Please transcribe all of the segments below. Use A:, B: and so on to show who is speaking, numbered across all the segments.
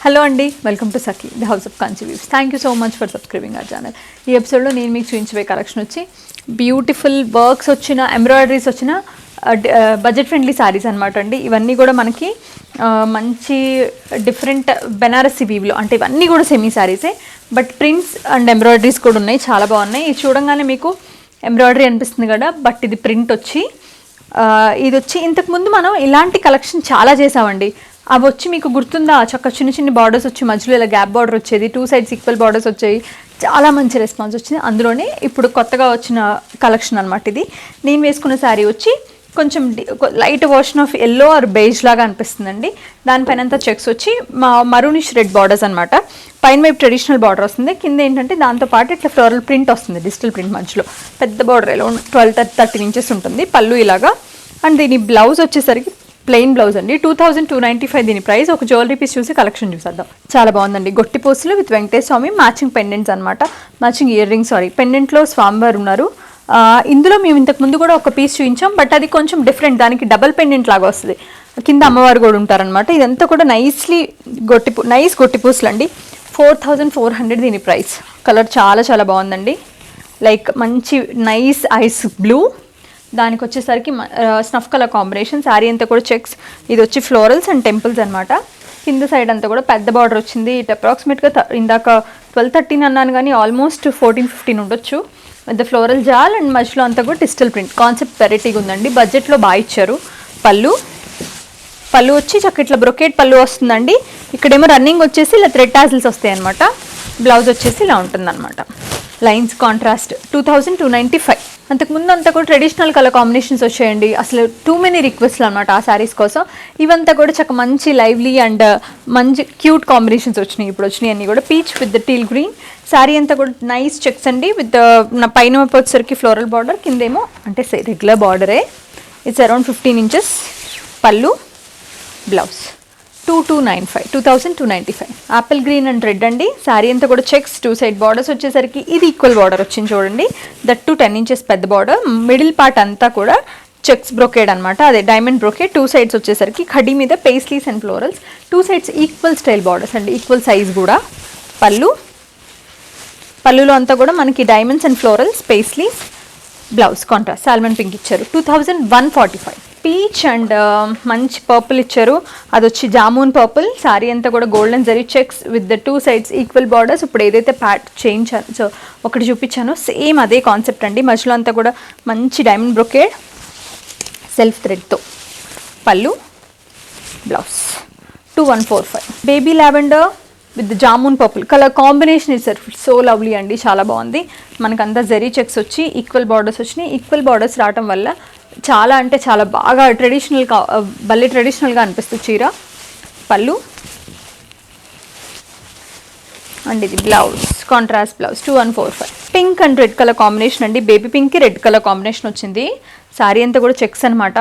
A: Hello అండి, welcome to Sakhi the house of Kanchi weaves. Thank you so much for subscribing our channel. ఈ ఎపిసోడ్లో నేను మీకు చూపించబోయే కలెక్షన్ వచ్చి బ్యూటిఫుల్ వర్క్స్ వచ్చిన ఎంబ్రాయిడరీస్ వచ్చిన బడ్జెట్ ఫ్రెండ్లీ శారీస్ అనమాట అండి. ఇవన్నీ కూడా మనకి మంచి డిఫరెంట్ బెనారసీ వీవ్లో, అంటే ఇవన్నీ కూడా సెమీ శారీసే, బట్ ప్రింట్స్ అండ్ ఎంబ్రాయిడరీస్ కూడా ఉన్నాయి, చాలా బాగున్నాయి. ఇది చూడంగానే మీకు ఎంబ్రాయిడరీ అనిపిస్తుంది కదా, బట్ ఇది ప్రింట్ వచ్చి ఇది వచ్చి ఇంతకుముందు మనం ఇలాంటి కలెక్షన్ చాలా చేసామండి. అవి వచ్చి మీకు గుర్తుందా, చక్క చిన్న చిన్న బార్డర్స్ వచ్చి మధ్యలో ఇలా గ్యాప్ బార్డర్ వచ్చేది, 2 sides ఈక్వల్ బార్డర్స్ వచ్చాయి, చాలా మంచి రెస్పాన్స్ వచ్చింది. అందులోనే ఇప్పుడు కొత్తగా వచ్చిన కలెక్షన్ అనమాట ఇది. నేను వేసుకున్న శారీ వచ్చి కొంచెం light version of yellow or beige లాగా అనిపిస్తుందండి. దానిపైన అంతా చెక్స్ వచ్చి మరూనిష్ రెడ్ బార్డర్స్ అనమాట. పైన వైపు ట్రెడిషనల్ బార్డర్ వస్తుంది, కింద ఏంటంటే దాంతోపాటు ఇట్లా ఫ్లోరల్ ప్రింట్ వస్తుంది, డిజిటల్ ప్రింట్ మధ్యలో పెద్ద బార్డర్ ఎలా 12-13 inches ఉంటుంది. పళ్ళు ఇలాగా. అండ్ దీని బ్లౌజ్ వచ్చేసరికి ప్లెయిన్ బ్లౌజ్ అండి. 2295 దీని ప్రైస్. ఒక జ్యువెలరీ పీస్ చూసి కలెక్షన్ చూసేద్దాం. చాలా బాగుందండి. గొట్టి పూసలు with Venkateswara Swami, matching pendants అనమాట, మ్యాచింగ్ ఇయర్ రింగ్స్. పెండెంట్లో స్వామివారు ఉన్నారు. ఇందులో మేము ఇంతకు ముందు కూడా ఒక పీస్ చూపించాం, బట్ అది కొంచెం డిఫరెంట్, దానికి డబల్ పెండెంట్ లాగా వస్తుంది, కింద అమ్మవారు కూడా ఉంటారనమాట. ఇదంతా కూడా నైస్ గొట్టి పూసలు అండి. 4400 దీని ప్రైస్. కలర్ చాలా చాలా బాగుందండి, లైక్ మంచి నైస్ ఐస్ బ్లూ, దానికి వచ్చేసరికి స్నఫ్ కలర్ కాంబినేషన్. శారీ అంతా కూడా చెక్స్, ఇది వచ్చి ఫ్లోరల్స్ అండ్ టెంపుల్స్ అనమాట. కింద సైడ్ అంతా కూడా పెద్ద బార్డర్ వచ్చింది. ఇట్ అప్రాక్సిమేట్గా ఇందాక 12-13 అన్నాను, కానీ ఆల్మోస్ట్ 14-15 ఉండొచ్చు. విత్ ఫ్లోరల్ జాల్ అండ్ మధ్యలో అంతా కూడా డిజిటల్ ప్రింట్. కాన్సెప్ట్ వెరైటీగా ఉందండి, బడ్జెట్లో బాగా ఇచ్చారు. పళ్ళు వచ్చి చక్క ఇట్లా బ్రొకేట్ పళ్ళు వస్తుందండి. ఇక్కడేమో రన్నింగ్ వచ్చేసి ఇలా థ్రెడ్ టాజిల్స్ వస్తాయి అనమాట. బ్లౌజ్ వచ్చేసి ఇలా ఉంటుందన్నమాట, లైన్స్ కాంట్రాస్ట్. 2295. అంతకుముందు అంతా కూడా ట్రెడిషనల్ కలర్ కాంబినేషన్స్ వచ్చాయండి. అసలు టూ మెనీ రిక్వెస్ట్లు అనమాట ఆ శారీస్ కోసం. ఇవంతా కూడా చక్క మంచి లైవ్లీ అండ్ మంచి క్యూట్ కాంబినేషన్స్ వచ్చినాయి. ఇప్పుడు వచ్చినాయి అన్నీ కూడా peach with teal green. Sari అంతా కూడా నైస్ చెక్స్ అండి, విత్ పైన వచ్చేసరికి ఫ్లోరల్ బార్డర్, కిందేమో అంటే రెగ్యులర్ బార్డరే. It's around 15 inches. పళ్ళు, blouse. 2295. Apple green and red అండి. శారీ అంతా కూడా చెక్స్, 2 side బార్డర్స్ వచ్చేసరికి ఇది ఈక్వల్ బార్డర్ వచ్చింది చూడండి, దట్ 10 inches పెద్ద బార్డర్. మిడిల్ పార్ట్ అంతా కూడా చెక్స్ బ్రొకేడ్ అనమాట, అదే డైమండ్ బ్రొకేడ్. 2 sides వచ్చేసరికి ఖడీ మీద paisleys and florals. 2 sides equal style borders అండి, ఈక్వల్ సైజ్ కూడా. పళ్ళులో అంతా కూడా మనకి diamonds and florals, paisleys. Blouse contrast salmon pink ఇచ్చారు. 2145. పీచ్ అండ్ మంచి పర్పుల్ ఇచ్చారు, అది వచ్చి జామూన్ పర్పుల్. శారీ అంతా కూడా golden zari checks with the 2 sides equal borders. ఇప్పుడు ఏదైతే చేయించాను, సో ఒకటి చూపించానో సేమ్ అదే కాన్సెప్ట్ అండి. మధ్యలో అంతా కూడా మంచి డైమండ్ బ్రొకేడ్ సెల్ఫ్ థ్రెడ్తో. పళ్ళు, blouse. 2145. Baby lavender with jamun purple colour combination ఇస్తారు, సో లవ్లీ అండి, చాలా బాగుంది. మనకంతా జరీ చెక్స్ వచ్చి ఈక్వల్ బార్డర్స్ వచ్చినాయి. ఈక్వల్ బార్డర్స్ రావటం వల్ల చాలా అంటే చాలా బాగా భలే ట్రెడిషనల్గా అనిపిస్తుంది చీర. పళ్ళు అండ్ ఇది blouse, contrast blouse. 2145. Pink and red colour combination అండి, బేబీ పింక్కి రెడ్ కలర్ కాంబినేషన్ వచ్చింది. శారీ అంతా కూడా చెక్స్ అనమాట.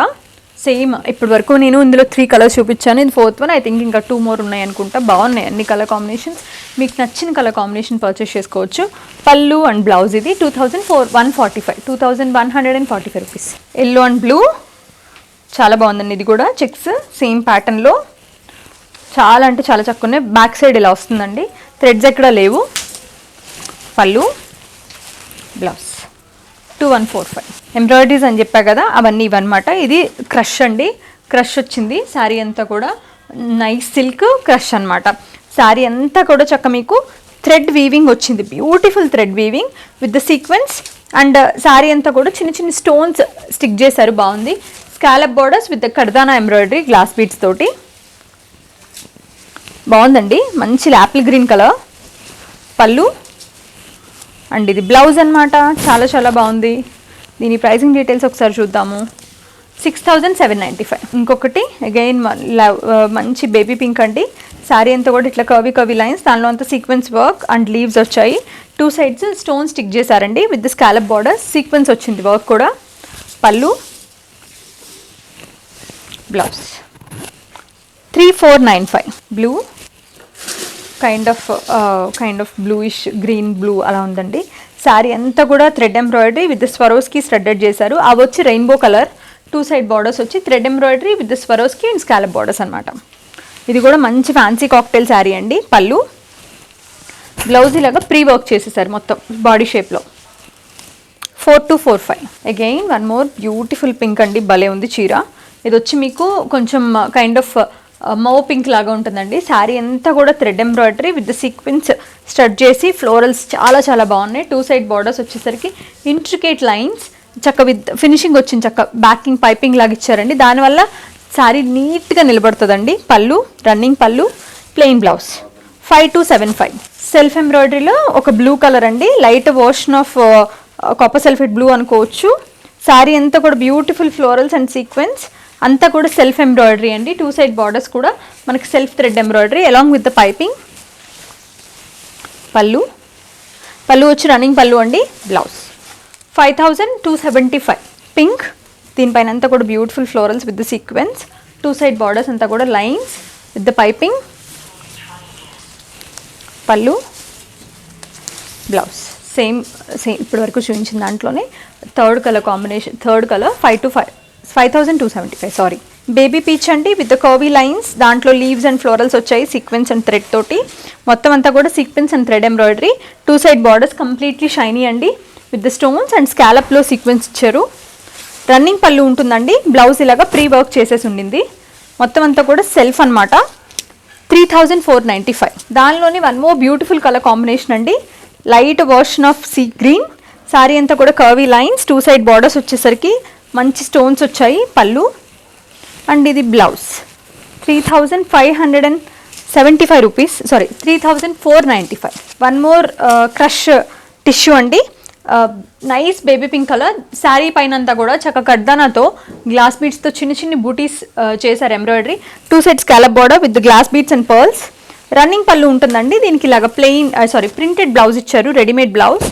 A: సేమ్ ఇప్పటి వరకు నేను ఇందులో 3 colors చూపించాను, ఇది 4th one. ఐ థింక్ ఇంకా 2 more ఉన్నాయి అనుకుంటా. బాగున్నాయి అన్ని కలర్ కాంబినేషన్స్, మీకు నచ్చిన కలర్ కాంబినేషన్ పర్చేస్ చేసుకోవచ్చు. పళ్ళు అండ్ బ్లౌజ్. ఇది 2145. 2145 రూపీస్. ఎల్లో అండ్ బ్లూ చాలా బాగుందండి, ఇది కూడా చెక్స్ సేమ్ ప్యాటర్న్లో, చాలా అంటే చాలా చక్కగా ఉన్నాయి. బ్యాక్ సైడ్ ఇలా వస్తుందండి, థ్రెడ్స్ ఎక్కడ లేవు. పళ్ళు, బ్లౌజ్. 2145. ఎంబ్రాయిడరీస్ అని చెప్పా కదా, అవన్నీ ఇవన్నమాట. ఇది క్రష్ అండి, క్రష్ వచ్చింది. శారీ అంతా కూడా నైస్ సిల్క్ క్రష్ అనమాట. శారీ అంతా కూడా చక్క మీకు థ్రెడ్ వీవింగ్ వచ్చింది, beautiful thread weaving with the sequins. And sari అంతా కూడా చిన్న చిన్న స్టోన్స్ స్టిక్ చేశారు, బాగుంది. Scallop borders with kardana embroidery, glass beads తోటి. బాగుందండి, మంచి యాపిల్ గ్రీన్ కలర్. పళ్ళు అండ్ ఇది బ్లౌజ్ అనమాట, చాలా చాలా బాగుంది. దీని ప్రైసింగ్ డీటెయిల్స్ ఒకసారి చూద్దాము. 6795. ఇంకొకటి అగైన్ మంచి బేబీ పింక్ అండి. శారీ అంతా కూడా ఇట్లా కర్వీ లైన్స్, దానిలో అంతా సీక్వెన్స్ వర్క్ అండ్ లీవ్స్ వచ్చాయి. 2 sides స్టోన్ స్టిక్ చేశారండి with the scallop border, sequence వచ్చింది వర్క్ కూడా. పళ్ళు, blouse. 3495. Blue kind of bluish green blue అలా ఉందండి. శారీ అంతా కూడా thread embroidery with Swarovski threaded చేశారు. అవి వచ్చి రెయిన్బో కలర్. 2 side బార్డర్స్ వచ్చి thread embroidery with Swarovski and scallop borders అనమాట. ఇది కూడా మంచి ఫ్యాన్సీ కాక్టైల్ శారీ అండి. పళ్ళు, బ్లౌజ్ ఇలాగా ప్రీ వర్క్ చేసేసారు మొత్తం బాడీ షేప్లో. 4245. Again one more beautiful pink అండి, భలే ఉంది చీర. ఇది వచ్చి మీకు కొంచెం కైండ్ ఆఫ్ మౌ పింక్ లాగా ఉంటుందండి. శారీ అంతా కూడా thread embroidery with sequence stud చేసి ఫ్లోరల్స్ చాలా చాలా బాగున్నాయి. 2 సైడ్ బార్డర్స్ వచ్చేసరికి ఇంట్రికేట్ లైన్స్ చక్క విత్ ఫినిషింగ్ వచ్చింది, చక్క బ్యాకింగ్ పైపింగ్ లాగా ఇచ్చారండి. దానివల్ల శారీ నీట్గా నిలబడుతుందండి. పళ్ళు, రన్నింగ్ పళ్ళు, ప్లెయిన్ బ్లౌజ్. 5275. సెల్ఫ్ ఎంబ్రాయిడరీలో ఒక బ్లూ కలర్ అండి, light version of copper sulphate blue అనుకోవచ్చు. శారీ అంతా కూడా బ్యూటిఫుల్ ఫ్లోరల్స్ అండ్ సీక్వెన్స్ అంతా కూడా సెల్ఫ్ ఎంబ్రాయిడరీ అండి. 2 సైడ్ బార్డర్స్ కూడా మనకి self thread embroidery along with the piping. పళ్ళు వచ్చి రన్నింగ్ పళ్ళు అండి. బ్లౌజ్ 5275. పింక్, దీనిపైన అంతా కూడా beautiful florals with the sequins. 2 side borders అంతా కూడా లైన్స్ విత్ ద పైపింగ్. పళ్ళు, బ్లౌజ్ సేమ్ ఇప్పటి వరకు చూపించిన దాంట్లోనే third colour combination. Third colour 5275. Sorry, baby peach అండి విత్ ద కర్వీ లైన్స్. దాంట్లో లీవ్స్ అండ్ ఫ్లోరల్స్ వచ్చాయి సీక్వెన్స్ అండ్ థ్రెడ్ తోటి. మొత్తం అంతా కూడా sequins and thread embroidery. 2 side borders completely shiny అండి విత్ ద స్టోన్స్ అండ్ స్కాలప్లో సీక్వెన్స్ ఇచ్చారు. రన్నింగ్ పళ్ళు ఉంటుందండి. బ్లౌజ్ ఇలాగా ప్రీ వర్క్ చేసేసి ఉండింది. మొత్తం అంతా కూడా సెల్ఫ్ అనమాట. 3495. దానిలోని one more beautiful colour combination అండి, light version of sea green. Sari అంతా కూడా కర్వీ లైన్స్. 2 సైడ్ బార్డర్స్ వచ్చేసరికి మంచి స్టోన్స్ వచ్చాయి. పళ్ళు అండ్ ఇది blouse. 3575 rupees, sorry 3495. One more crush tissue అండి, nice baby pink colour. Sari పైన అంతా కూడా చక్క కడ్దానాతో గ్లాస్ బీడ్స్తో చిన్న చిన్న బూటీస్ చేశారు embroidery. 2 side scallop border with glass beads and pearls. Running పళ్ళు ఉంటుందండి. దీనికి ఇలాగా ప్రింటెడ్ బ్లౌజ్ ఇచ్చారు, రెడీమేడ్ బ్లౌజ్.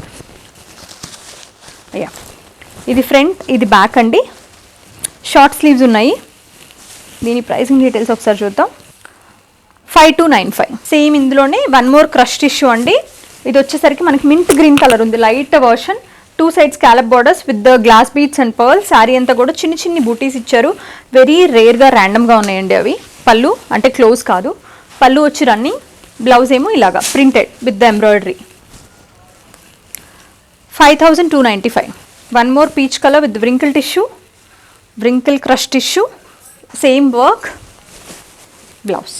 A: అయ్యా, ఇది ఫ్రంట్, ఇది బ్యాక్ అండి. షార్ట్ స్లీవ్స్ ఉన్నాయి. దీని ప్రైసింగ్ డీటెయిల్స్ ఒకసారి చూద్దాం. 5295. సేమ్ ఇందులోనే వన్ మోర్ క్రష్ టిష్యూ అండి. ఇది వచ్చేసరికి మనకి మింట్ గ్రీన్ కలర్ ఉంది, light version. 2 side scallop borders with the glass beads and pearls. Sari అంతా కూడా చిన్ని చిన్ని బూటీస్ ఇచ్చారు. వెరీ రేర్గా ర్యాండమ్గా ఉన్నాయండి అవి. పళ్ళు అంటే క్లోజ్ కాదు. పళ్ళు వచ్చి రన్నింగ్, బ్లౌజ్ ఏమో ఇలాగా printed with the embroidery. 5295. One more peach colour with wrinkle tissue, wrinkle crush tissue, same work. Blouse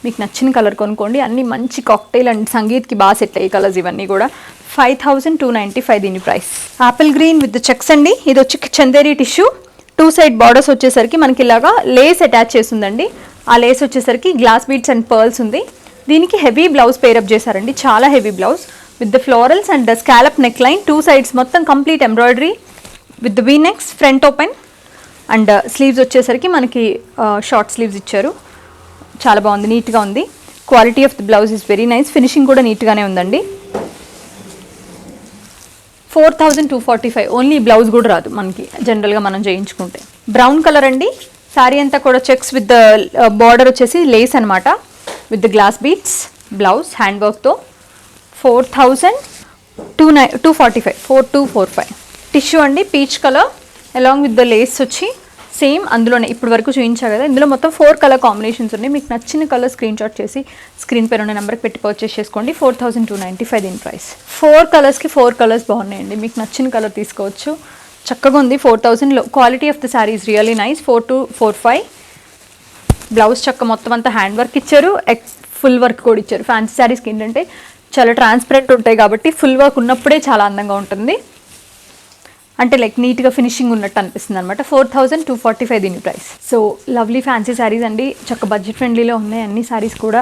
A: మీకు నచ్చిన కలర్ కొనుక్కోండి. అన్ని మంచి కాక్టైల్ అండ్ సంగీత్కి బాగా సెట్ అయ్యే కలర్స్ ఇవన్నీ కూడా. 5295 దీని price. Apple green with checks అండి. ఇది వచ్చి చందేరి టిష్యూ. 2 సైడ్ బార్డర్స్ వచ్చేసరికి మనకి ఇలాగా లేస్ అటాచ్ చేస్తుందండి. ఆ లేస్ వచ్చేసరికి గ్లాస్ బీడ్స్ అండ్ పర్ల్స్ ఉంది. దీనికి హెవీ బ్లౌజ్ పేరప్ చేశారండి, చాలా heavy blouse with the florals and the scallop neckline. 2 sides మొత్తం complete embroidery with the V necks, front open and sleeves వచ్చేసరికి మనకి షార్ట్ స్లీవ్స్ ఇచ్చారు. చాలా బాగుంది, నీట్గా ఉంది. Quality of the blouse is very nice. Finishing కూడా నీట్గానే ఉందండి. 4245. ఓన్లీ బ్లౌజ్ కూడా రాదు మనకి జనరల్గా మనం చేయించుకుంటే. బ్రౌన్ కలర్ అండి. శారీ అంతా కూడా చెక్స్ విత్ ద బార్డర్ వచ్చేసి లేస్ అనమాట with the glass beads. Blouse hand వర్క్తో. 4245. 4245. టిష్యూ అండి, peach colour along with the lace వచ్చి సేమ్ అందులోనే ఇప్పుడు వరకు చూపించా కదా. ఇందులో మొత్తం 4 కలర్ కాంబినేషన్స్ ఉన్నాయి. మీకు నచ్చిన కలర్ స్క్రీన్ షాట్ చేసి స్క్రీన్ పైన ఉన్న నెంబర్కి పెట్టి పర్చేస్ చేసుకోండి. 4295 దీని ప్రైస్. 4 కలర్స్కి 4 కలర్స్ బాగున్నాయండి. మీకు నచ్చిన కలర్ తీసుకోవచ్చు. చక్కగా ఉంది. 4000లో. Quality of the sari is really nice. 4245. Blouse చక్క మొత్తం అంతా హ్యాండ్ వర్క్ ఇచ్చారు, ఫుల్ వర్క్ కూడా ఇచ్చారు. ఫ్యాన్సీ శారీస్కి ఏంటంటే చాలా ట్రాన్స్పరెంట్ ఉంటాయి కాబట్టి ఫుల్ వర్క్ ఉన్నప్పుడే చాలా అందంగా ఉంటుంది, అంటే లైక్ నీట్గా ఫినిషింగ్ ఉన్నట్టు అనిపిస్తుంది అనమాట. 4245 దీని price. So lovely fancy saris అండి, చక్క బడ్జెట్ ఫ్రెండ్లీలో ఉన్నాయి అన్ని శారీస్ కూడా.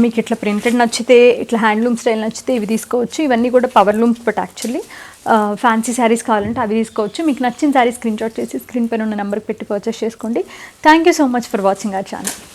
A: మీకు ఇట్లా ప్రింటెడ్ నచ్చితే, ఇట్లా హ్యాండ్లూమ్ స్టైల్ నచ్చితే ఇవి తీసుకోవచ్చు. ఇవన్నీ కూడా power looms, but actually fancy saris కావాలంటే అవి తీసుకోవచ్చు. మీకు నచ్చిన శారీ స్క్రీన్ షాట్ చేసి స్క్రీన్ పైన ఉన్న నెంబర్కి పెట్టి పర్చేస్ చేసుకోండి. Thank you so much for watching our channel.